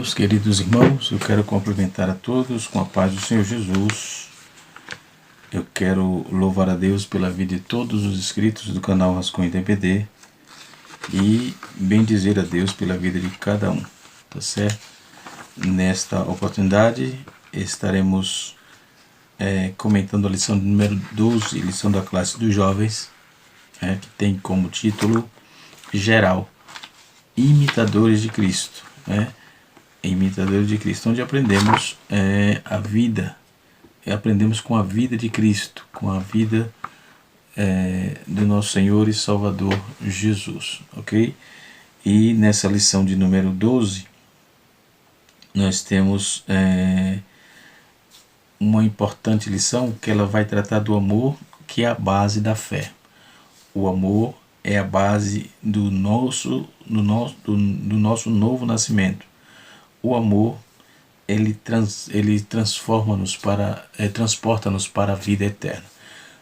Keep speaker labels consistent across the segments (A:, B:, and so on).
A: Deus, queridos irmãos, eu quero cumprimentar a todos com a paz do Senhor Jesus. Eu quero louvar a Deus pela vida de todos os inscritos do canal Rascunho TPD e bendizer a Deus pela vida de cada um, tá certo? Nesta oportunidade estaremos comentando a lição número 12, lição da classe dos jovens, que tem como título geral, Imitadores de Cristo, Imitadores de Cristo, onde aprendemos a vida, aprendemos com a vida de Cristo, com a vida do nosso Senhor e Salvador Jesus, ok? E nessa lição de número 12, nós temos uma importante lição que ela vai tratar do amor, que é a base da fé. O amor é a base do nosso novo nascimento. O amor, ele transforma-nos transporta-nos para a vida eterna.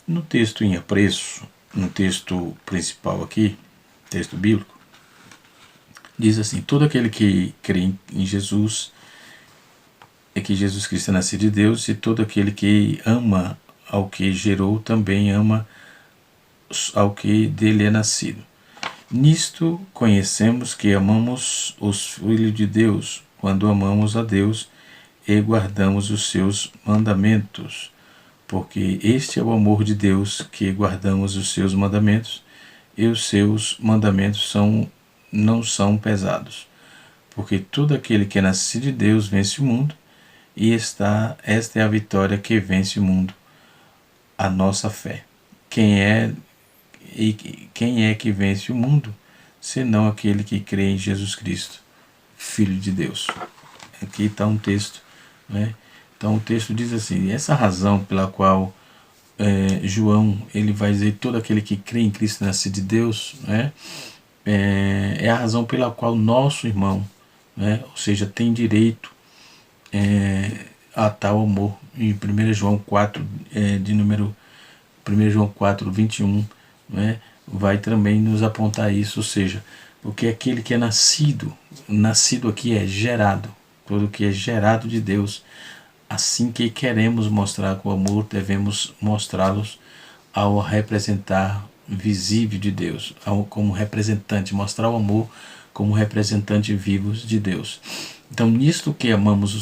A: No texto em apreço, no texto principal aqui, texto bíblico, diz assim: todo aquele que crê em Jesus, é que Jesus Cristo é nascido de Deus, e todo aquele que ama ao que gerou também ama ao que dele é nascido. Nisto conhecemos que amamos os filhos de Deus, quando amamos a Deus e guardamos os seus mandamentos, porque este é o amor de Deus, que guardamos os seus mandamentos, e os seus mandamentos não são pesados, porque todo aquele que é nascido de Deus vence o mundo, e esta é a vitória que vence o mundo, a nossa fé. Quem é que vence o mundo, senão aquele que crê em Jesus Cristo, Filho de Deus? Aqui está um texto, Então o texto diz assim: essa razão pela qual João ele vai dizer todo aquele que crê em Cristo nascido de Deus, é a razão pela qual nosso irmão, ou seja, tem direito a tal amor. Em 1 João 4, de número 1 João 4, 21, vai também nos apontar isso, ou seja, porque aquele que é nascido aqui é gerado, todo que é gerado de Deus. Assim que queremos mostrar com amor, devemos mostrá-los ao representar visível de Deus, como representante, mostrar o amor como representante vivos de Deus. Então, nisto que amamos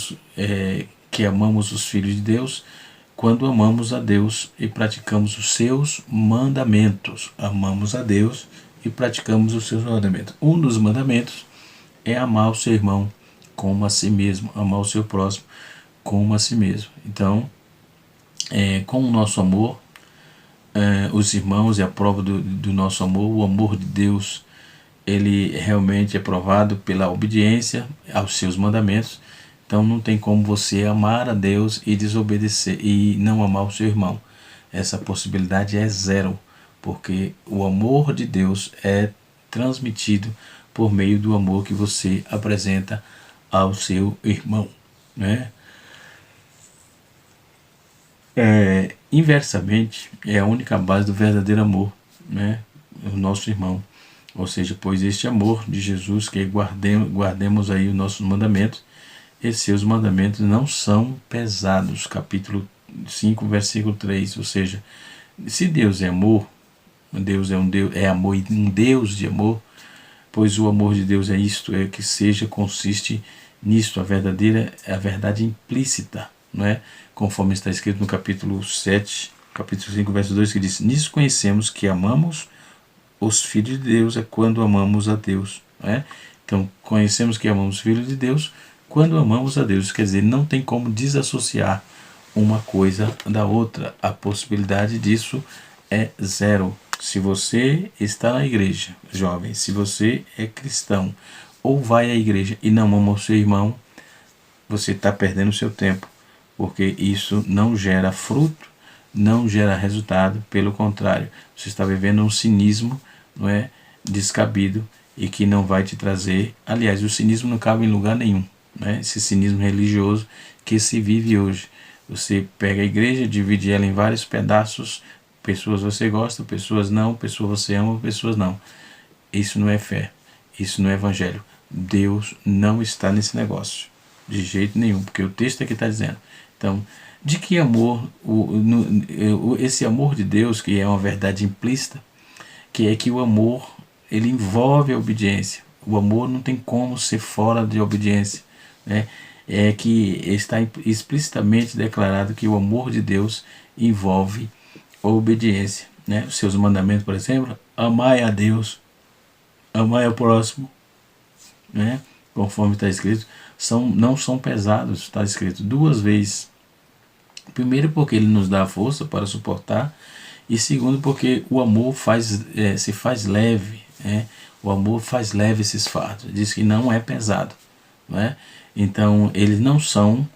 A: os filhos de Deus, quando amamos a Deus e praticamos os seus mandamentos. Amamos a Deus e praticamos os seus mandamentos. Um dos mandamentos é amar o seu irmão como a si mesmo, amar o seu próximo como a si mesmo. Então, com o nosso amor, os irmãos é a prova do nosso amor. O amor de Deus, ele realmente é provado pela obediência aos seus mandamentos. Então não tem como você amar a Deus e desobedecer e não amar o seu irmão. Essa possibilidade é zero, porque o amor de Deus é transmitido por meio do amor que você apresenta ao seu irmão, Inversamente, é a única base do verdadeiro amor, o nosso irmão. Ou seja, pois este amor de Jesus, que guardemos aí os nossos mandamentos, e seus mandamentos não são pesados. Capítulo 5, versículo 3. Ou seja, se Deus é amor, Deus é amor e um Deus de amor, pois o amor de Deus é isto, consiste nisto, a verdade implícita, conforme está escrito no capítulo 7, capítulo 5, verso 2, que diz: nisso conhecemos que amamos os filhos de Deus, é quando amamos a Deus. Então, conhecemos que amamos os filhos de Deus quando amamos a Deus. Quer dizer, não tem como desassociar uma coisa da outra. A possibilidade disso é zero. Se você está na igreja, jovem, se você é cristão ou vai à igreja e não ama o seu irmão, você está perdendo o seu tempo, porque isso não gera fruto, não gera resultado. Pelo contrário, você está vivendo um cinismo, descabido, e que não vai te trazer. Aliás, o cinismo não cabe em lugar nenhum, esse cinismo religioso que se vive hoje. Você pega a igreja, divide ela em vários pedaços, pessoas você gosta, pessoas não, pessoas você ama, pessoas não. Isso não é fé, isso não é evangelho. Deus não está nesse negócio. de jeito nenhum, porque o texto aqui está dizendo. Então, de que amor, esse amor de Deus, que é uma verdade implícita, que é que o amor, ele envolve a obediência. O amor não tem como ser fora de obediência, né? É que está explicitamente declarado que o amor de Deus envolve a obediência, né? Os seus mandamentos, por exemplo, amai a Deus, amai ao próximo, né? Conforme está escrito, não são pesados, está escrito 2 vezes. Primeiro, porque ele nos dá a força para suportar, e segundo, porque o amor se faz leve, né? O amor faz leve esses fardos, diz que não é pesado, né? Então, eles não são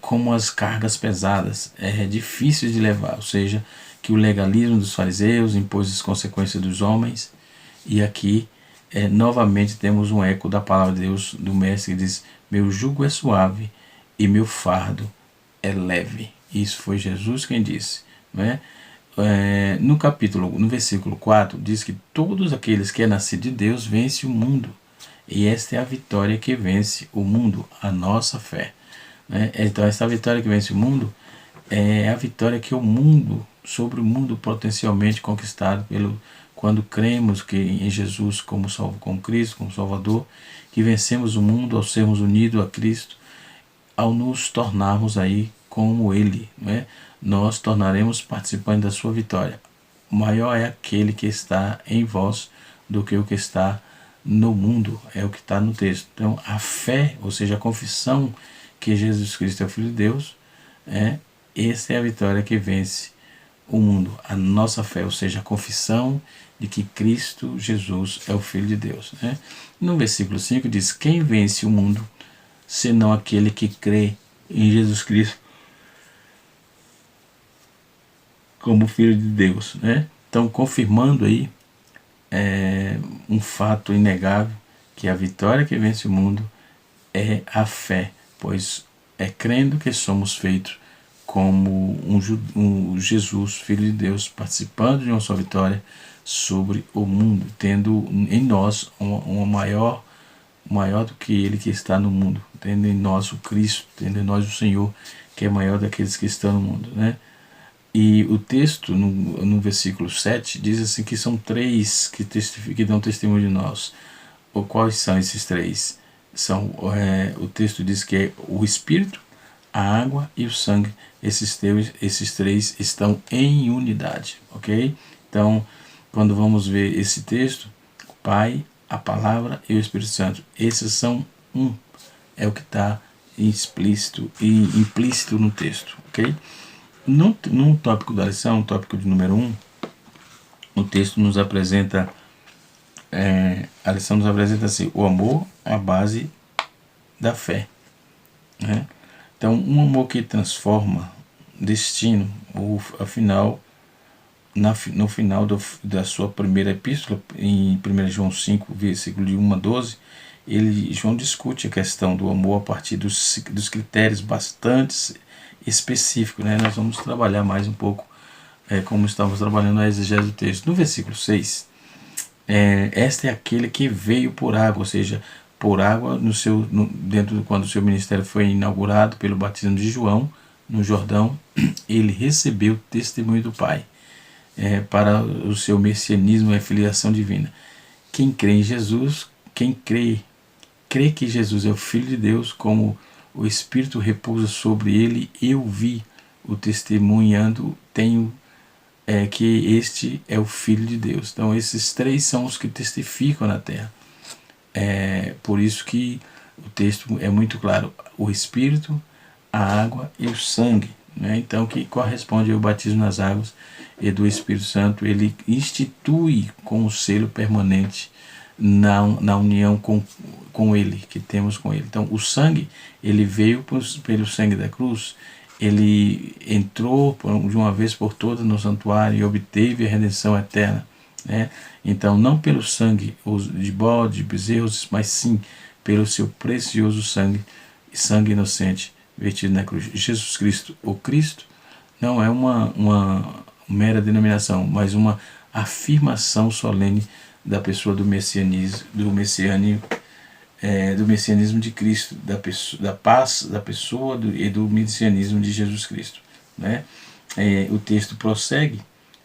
A: como as cargas pesadas, é difícil de levar, ou seja, que o legalismo dos fariseus impôs as consequências dos homens, e aqui novamente temos um eco da palavra de Deus, do mestre, que diz: meu jugo é suave e meu fardo é leve. Isso foi Jesus quem disse, né? No versículo 4 diz que todos aqueles que é nascido de Deus vence o mundo, e esta é a vitória que vence o mundo, a nossa fé, né? Então essa vitória que vence o mundo é a vitória que sobre o mundo potencialmente conquistado quando cremos que em Jesus como Cristo, como Salvador, que vencemos o mundo ao sermos unidos a Cristo, ao nos tornarmos aí como Ele, né? Nós tornaremos participantes da sua vitória. Maior é aquele que está em vós do que o que está no mundo, é o que está no texto. Então a fé, ou seja, a confissão que Jesus Cristo é o Filho de Deus, essa é a vitória que vence o mundo. A nossa fé, ou seja, a confissão de que Cristo Jesus é o Filho de Deus, né? No versículo 5 diz: quem vence o mundo senão aquele que crê em Jesus Cristo como Filho de Deus, né? Então, confirmando aí um fato inegável, que a vitória que vence o mundo é a fé, pois é crendo que somos feitos como um Jesus, Filho de Deus, participando de uma sua vitória sobre o mundo, tendo em nós uma maior do que ele que está no mundo, tendo em nós o Cristo, tendo em nós o Senhor, que é maior daqueles que estão no mundo, né? E o texto, no versículo 7, diz assim que são 3 que dão testemunho de nós. Ou quais são esses 3? O texto diz que é o Espírito, a água e o sangue. Esses 3 estão em unidade, ok? Então, quando vamos ver esse texto, o Pai, a Palavra e o Espírito Santo, esses são um. É o que está explícito e implícito no texto, ok? No tópico da lição, tópico de número 1, o texto nos apresenta, a lição nos apresenta assim: o amor é a base da fé, né? Então, um amor que transforma destino, afinal, no final da sua primeira epístola, em 1 João 5, versículo de 1 a 12, João discute a questão do amor a partir dos critérios bastante específicos, né? Nós vamos trabalhar mais um pouco como estamos trabalhando a exegese do texto. No versículo 6, este é aquele que veio por água, ou seja, por água quando o seu ministério foi inaugurado pelo batismo de João no Jordão, ele recebeu o testemunho do Pai para o seu messianismo e a filiação divina. Quem crê em Jesus, quem crê que Jesus é o Filho de Deus, como o Espírito repousa sobre ele, eu vi o testemunhando, tenho que este é o Filho de Deus. Então esses 3 são os que testificam na terra. Por isso que o texto é muito claro: o Espírito, a água e o sangue, né? Então, que corresponde ao batismo nas águas e do Espírito Santo, ele institui com o selo permanente na união com ele, que temos com ele. Então, o sangue, ele veio pelo sangue da cruz, ele entrou de uma vez por todas no santuário e obteve a redenção eterna, né? Então, não pelo sangue de bode, de bezerros, mas sim pelo seu precioso sangue inocente vertido na cruz. Jesus Cristo, o Cristo, não é uma mera denominação, mas uma afirmação solene da pessoa do messianismo do messianismo de Cristo, da paz da pessoa e do messianismo de Jesus Cristo, né? O texto prossegue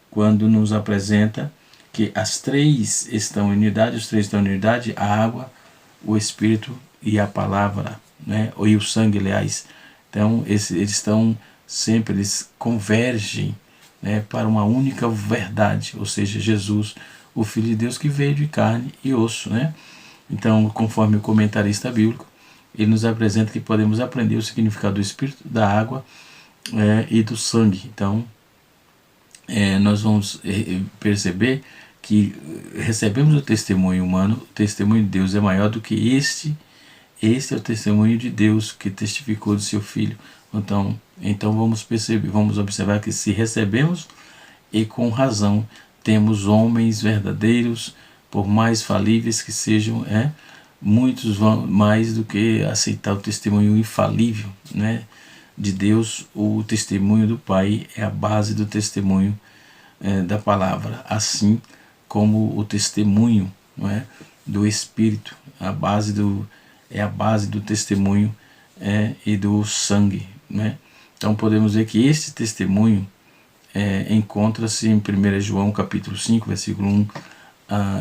A: quando nos apresenta que as três estão em unidade, os três estão em unidade: a água, o Espírito e a palavra, né? E o sangue, aliás. Então, eles estão sempre, eles convergem, né, para uma única verdade, ou seja, Jesus, o Filho de Deus que veio de carne e osso, né? Então, conforme o comentarista bíblico, ele nos apresenta que podemos aprender o significado do Espírito, da água e do sangue. Então, nós vamos perceber que recebemos o testemunho humano, o testemunho de Deus é maior do que este é o testemunho de Deus que testificou de seu Filho. Então vamos observar que se recebemos, e com razão, temos homens verdadeiros, por mais falíveis que sejam, muitos vão mais do que aceitar o testemunho infalível, né, de Deus. O testemunho do Pai é a base do testemunho da palavra, assim como o testemunho, não é, do Espírito, é a base do testemunho e do sangue, né? Então podemos ver que este testemunho encontra-se em 1 João capítulo 5, versículo 1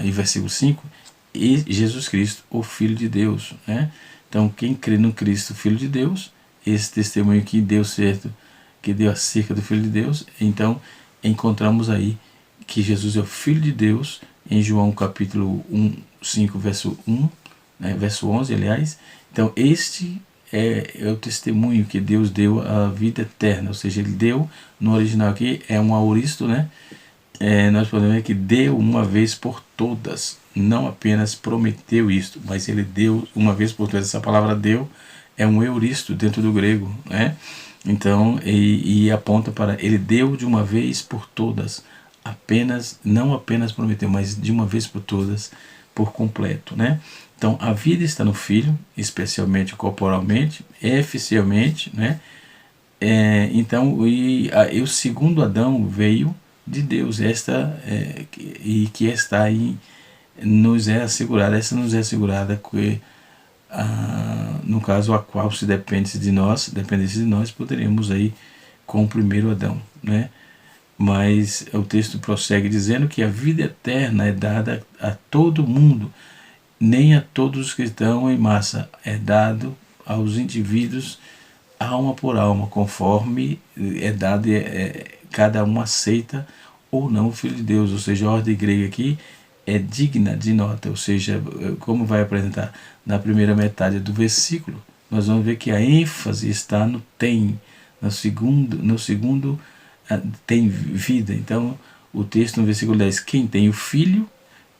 A: e versículo 5, e Jesus Cristo, o Filho de Deus, né? Então quem crê no Cristo, Filho de Deus, esse testemunho que deu certo, que deu acerca do Filho de Deus, então encontramos aí que Jesus é o Filho de Deus, em João capítulo 5, verso 1, né, verso 11, aliás. Então este é o testemunho que Deus deu a vida eterna, ou seja, ele deu, no original aqui é um aoristo, né? Nós podemos ver que deu uma vez por todas, não apenas prometeu isto, mas ele deu uma vez por todas. Essa palavra deu é um euristo dentro do grego, né? Então, e aponta para ele deu de uma vez por todas, não apenas prometeu, mas de uma vez por todas, por completo, né? Então a vida está no Filho, especialmente corporalmente, oficialmente, né? Então o segundo Adão veio de Deus, e que está aí nos é assegurada, essa nos é assegurada que no caso a qual se dependesse de nós, poderíamos aí com o primeiro Adão, né? Mas o texto prossegue dizendo que a vida eterna é dada a todo mundo, nem a todos os que estão em massa, é dado aos indivíduos alma por alma, conforme é dado, cada um aceita ou não o Filho de Deus. Ou seja, a ordem grega aqui é digna de nota, ou seja, como vai apresentar na primeira metade do versículo, nós vamos ver que a ênfase está no tem, no segundo tem vida. Então o texto no versículo 10, quem tem o Filho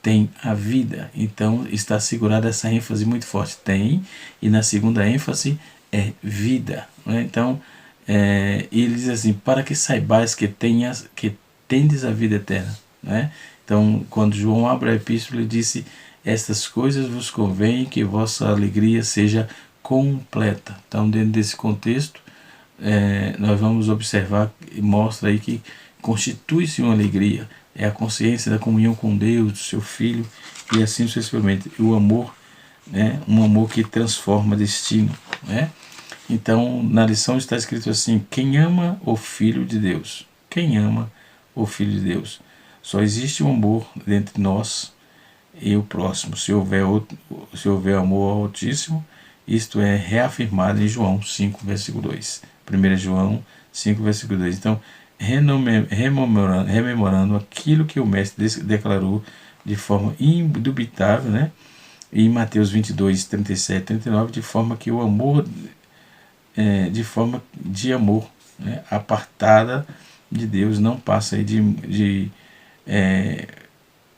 A: tem a vida. Então está assegurada essa ênfase muito forte, tem, e na segunda ênfase é vida, né? Então ele diz assim, para que saibais que tendes a vida eterna, né? Então quando João abre a epístola, ele disse, estas coisas vos convém que vossa alegria seja completa. Então dentro desse contexto nós vamos observar, e mostra aí que constitui-se uma alegria, é a consciência da comunhão com Deus, do seu Filho, e assim sucessivamente, o amor, né, um amor que transforma destino, né? Então na lição está escrito assim, quem ama o Filho de Deus, quem ama o Filho de Deus, só existe um amor entre nós e o próximo, se houver amor ao Altíssimo. Isto é reafirmado em João 5, versículo 2. 1 João 5, versículo 2. Então, rememorando aquilo que o Mestre declarou de forma indubitável, né? Em Mateus 22, 37, 39, de forma que o amor, de forma de amor, né, apartada de Deus, não passa aí de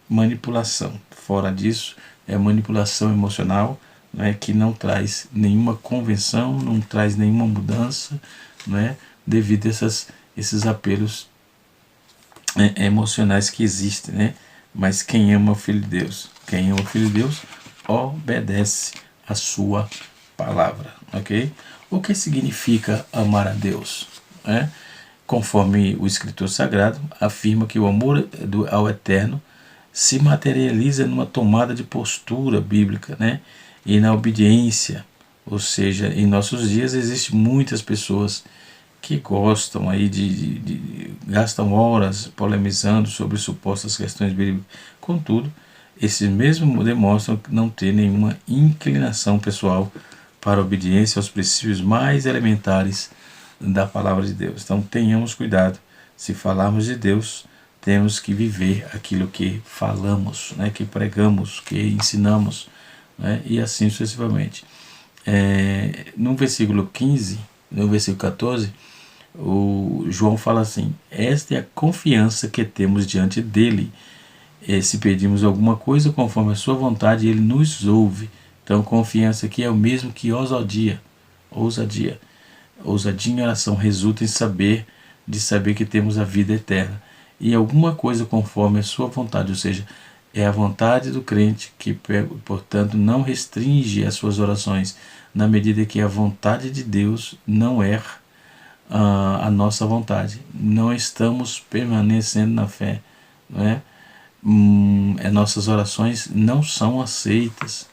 A: manipulação. Fora disso, é manipulação emocional, né, que não traz nenhuma convenção, não traz nenhuma mudança, né, devido a esses apelos emocionais que existem, né? Mas quem ama o Filho de Deus, obedece a sua palavra, ok? O que significa amar a Deus, né? Conforme o escritor sagrado afirma que o amor ao eterno se materializa numa tomada de postura bíblica, né? e na obediência. Ou seja, em nossos dias existem muitas pessoas que gostam aí gastam horas polemizando sobre supostas questões bíblicas. Contudo, esses mesmos demonstram não ter nenhuma inclinação pessoal para a obediência aos princípios mais elementares da palavra de Deus. Então tenhamos cuidado. Se falarmos de Deus, temos que viver aquilo que falamos, né, que pregamos, que ensinamos, né, e assim sucessivamente. No versículo 15, no versículo 14, o João fala assim: esta é a confiança que temos diante dele. Se pedimos alguma coisa conforme a sua vontade, ele nos ouve. Então confiança aqui é o mesmo que ousadia. Ousadia em oração resulta em saber que temos a vida eterna. E alguma coisa conforme a sua vontade, ou seja, é a vontade do crente que, portanto, não restringe as suas orações, na medida que a vontade de Deus não é a nossa vontade. Não estamos permanecendo na fé, não é? Nossas orações não são aceitas.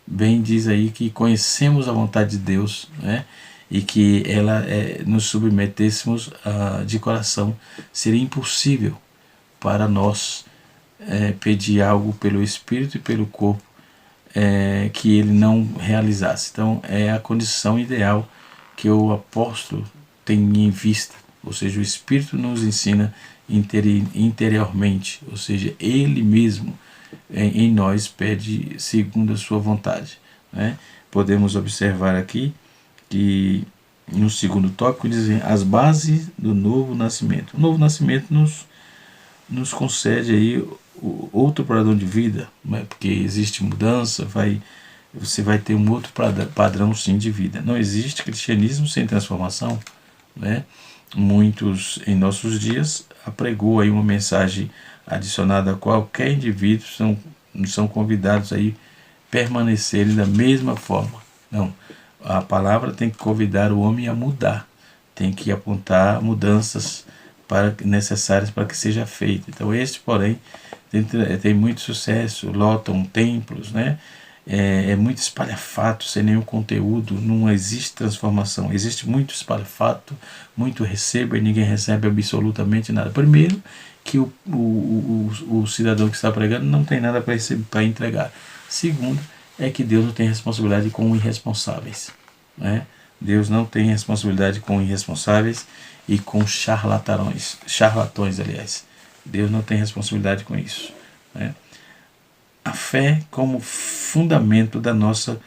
A: Bem diz aí que conhecemos a vontade de Deus, né? E que ela nos submetêssemos de coração. Seria impossível para nós pedir algo pelo Espírito e pelo corpo que ele não realizasse. Então é a condição ideal que o apóstolo tem em vista, ou seja, o Espírito nos ensina interiormente, ou seja, ele mesmo em nós pede segundo a sua vontade, né? Podemos observar aqui que no segundo tópico dizem as bases do novo nascimento. O novo nascimento nos concede aí outro padrão de vida, né? Porque existe mudança, você vai ter um outro padrão sim de vida. Não existe cristianismo sem transformação, né? Muitos em nossos dias apregou aí uma mensagem adicionada a qualquer indivíduo, são convidados aí permanecerem da mesma forma. Não, a palavra tem que convidar o homem a mudar, tem que apontar mudanças necessárias para que seja feito. Então este, porém, tem muito sucesso, lotam templos, né? É muito espalhafato, sem nenhum conteúdo, não existe transformação, existe muito espalhafato, muito receba e ninguém recebe absolutamente nada. Primeiro, que o cidadão que está pregando não tem nada para entregar. Segundo, é que Deus não tem responsabilidade com irresponsáveis, né? Deus não tem responsabilidade com irresponsáveis e com charlatões, aliás. Deus não tem responsabilidade com isso, né? A fé como fundamento da nossa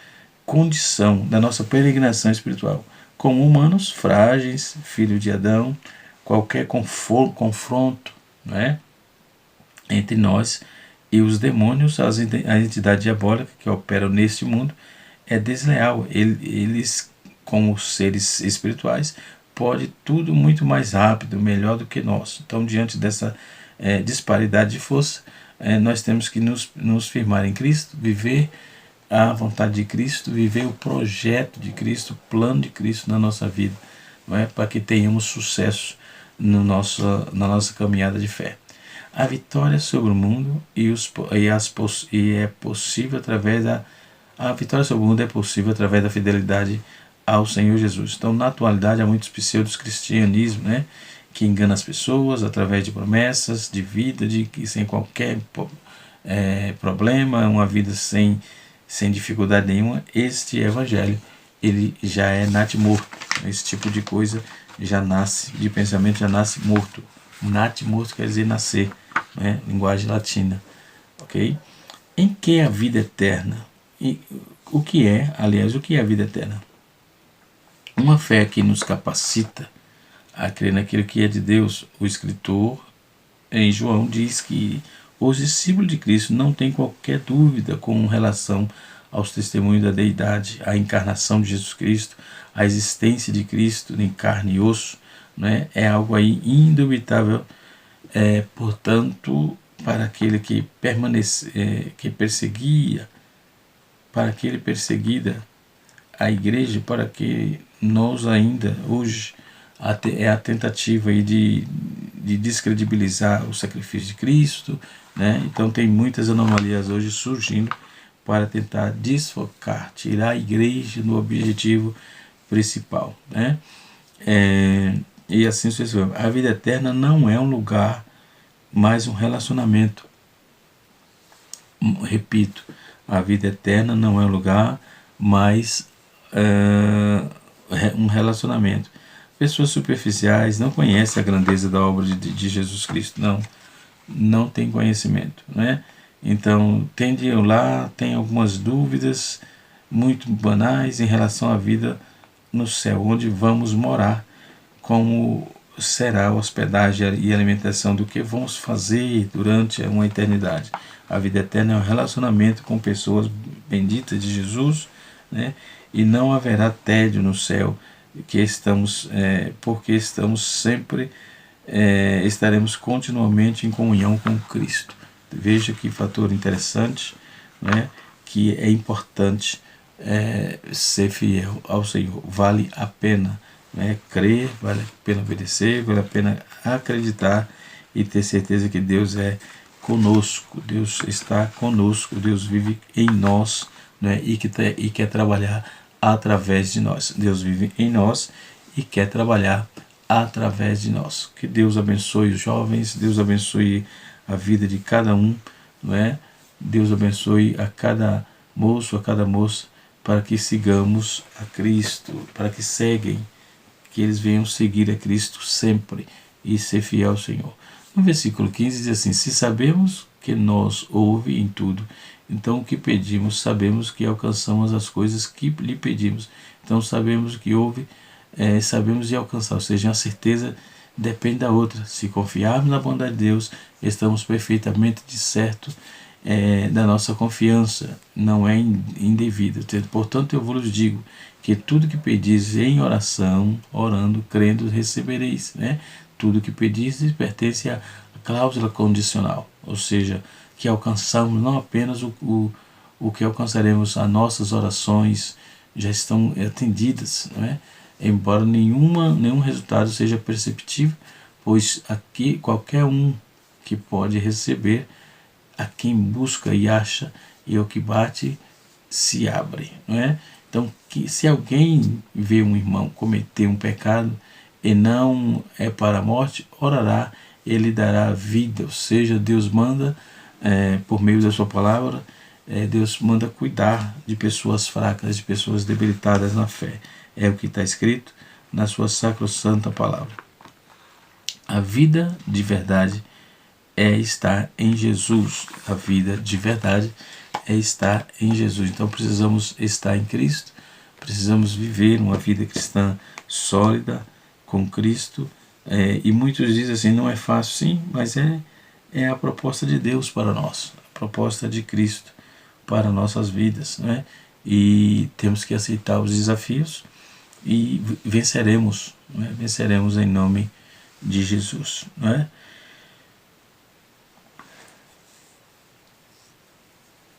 A: condição, da nossa peregrinação espiritual. Como humanos frágeis, filho de Adão, qualquer confronto, né, entre nós e os demônios, a entidade diabólica que operam neste mundo, é desleal. Eles, como seres espirituais, podem tudo muito mais rápido, melhor do que nós. Então, diante dessa disparidade de força, nós temos que nos firmar em Cristo, viver a vontade de Cristo, viver o projeto de Cristo, o plano de Cristo na nossa vida, não é? Para que tenhamos sucesso na nossa caminhada de fé. A vitória sobre o mundo é possível através a vitória sobre o mundo é possível através da fidelidade ao Senhor Jesus. Então, na atualidade, há muitos pseudos cristianismo, né, que engana as pessoas através de promessas de vida, sem qualquer problema, uma vida sem dificuldade nenhuma. Este evangelho, ele já é natimorto. Esse tipo de coisa já nasce, de pensamento já nasce morto. Natimorto quer dizer nascer, né? Linguagem latina, ok? Em que a vida eterna? O que é a vida eterna? Uma fé que nos capacita a crer naquilo que é de Deus. O escritor em João diz que os discípulos de Cristo não têm qualquer dúvida com relação aos testemunhos da deidade, à encarnação de Jesus Cristo, à existência de Cristo em carne e osso, né? É algo aí indubitável. Portanto, para aquele que perseguia, para aquele perseguida a igreja, para que nós ainda hoje é a tentativa aí de descredibilizar o sacrifício de Cristo, né? Então tem muitas anomalias hoje surgindo para tentar desfocar, tirar a igreja do objetivo principal, né? E assim sucessivamente. A vida eterna não é um lugar, mas um relacionamento. Repito, a vida eterna não é um lugar, mas um relacionamento. Pessoas superficiais não conhecem a grandeza da obra de Jesus Cristo, não tem conhecimento, né? Então, tende lá, tem algumas dúvidas muito banais em relação à vida no céu, onde vamos morar, como será a hospedagem e alimentação, do que vamos fazer durante uma eternidade. A vida eterna é um relacionamento com pessoas benditas de Jesus, né? E não haverá tédio no céu, porque estamos sempre, estaremos continuamente em comunhão com Cristo. Veja que fator interessante, né? Que é importante ser fiel ao Senhor. Vale a pena, né? Crer, vale a pena obedecer, vale a pena acreditar e ter certeza que Deus é conosco, Deus está conosco, Deus vive em nós, né? E quer trabalhar através de nós. Deus vive em nós e quer trabalhar através de nós. Que Deus abençoe os jovens, Deus abençoe a vida de cada um, não é? Deus abençoe a cada moço, a cada moça, para que sigamos a Cristo, para que que eles venham seguir a Cristo sempre e ser fiel ao Senhor. No versículo 15 diz assim: se sabemos que nos ouve em tudo, então o que pedimos, sabemos que alcançamos as coisas que lhe pedimos. Então sabemos que ouve, sabemos de alcançar, ou seja, a certeza depende da outra. Se confiarmos na bondade de Deus, estamos perfeitamente de certo da nossa confiança, não é indevida. Portanto, eu vos digo que tudo que pedis em oração, orando, crendo, recebereis, né? Tudo que pedis pertence à cláusula condicional, ou seja, que alcançamos não apenas o que alcançaremos, as nossas orações já estão atendidas, não é? Embora nenhum resultado seja perceptível, pois aqui qualquer um que pode receber, a quem busca e acha, e ao que bate se abre, não é? Então, se alguém vê um irmão cometer um pecado e não é para a morte, orará, ele dará vida, ou seja, Deus manda, por meio da sua palavra, Deus manda cuidar de pessoas fracas, de pessoas debilitadas na fé. É o que está escrito na sua sacrossanta palavra. A vida de verdade é estar em Jesus. A vida de verdade é estar em Jesus. Então precisamos estar em Cristo, precisamos viver uma vida cristã sólida com Cristo. E muitos dizem assim, não é fácil, sim, mas é a proposta de Deus para nós, a proposta de Cristo para nossas vidas, né? E temos que aceitar os desafios e venceremos, né? Venceremos em nome de Jesus, né?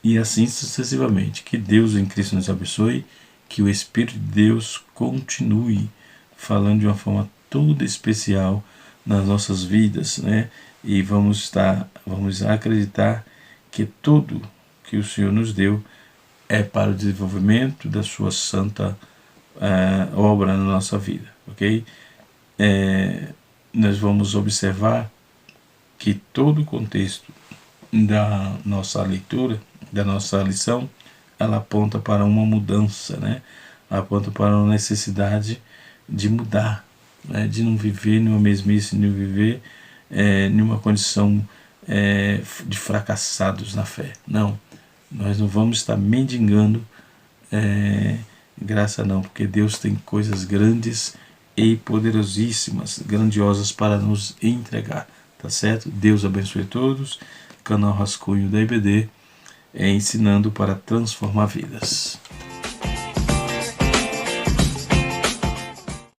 A: E assim sucessivamente. Que Deus em Cristo nos abençoe, que o Espírito de Deus continue falando de uma forma toda especial nas nossas vidas, né? E vamos acreditar que tudo que o Senhor nos deu é para o desenvolvimento da sua santa obra na nossa vida, ok? Nós vamos observar que todo o contexto da nossa leitura, da nossa lição, ela aponta para uma mudança, né? Aponta para uma necessidade de mudar, né? De não viver numa mesmice, de não viver numa condição de fracassados na fé. Não, nós não vamos estar mendigando graça não, porque Deus tem coisas grandes e poderosíssimas, grandiosas para nos entregar, tá certo? Deus abençoe a todos. Canal Rascunho da IBD, ensinando para transformar vidas.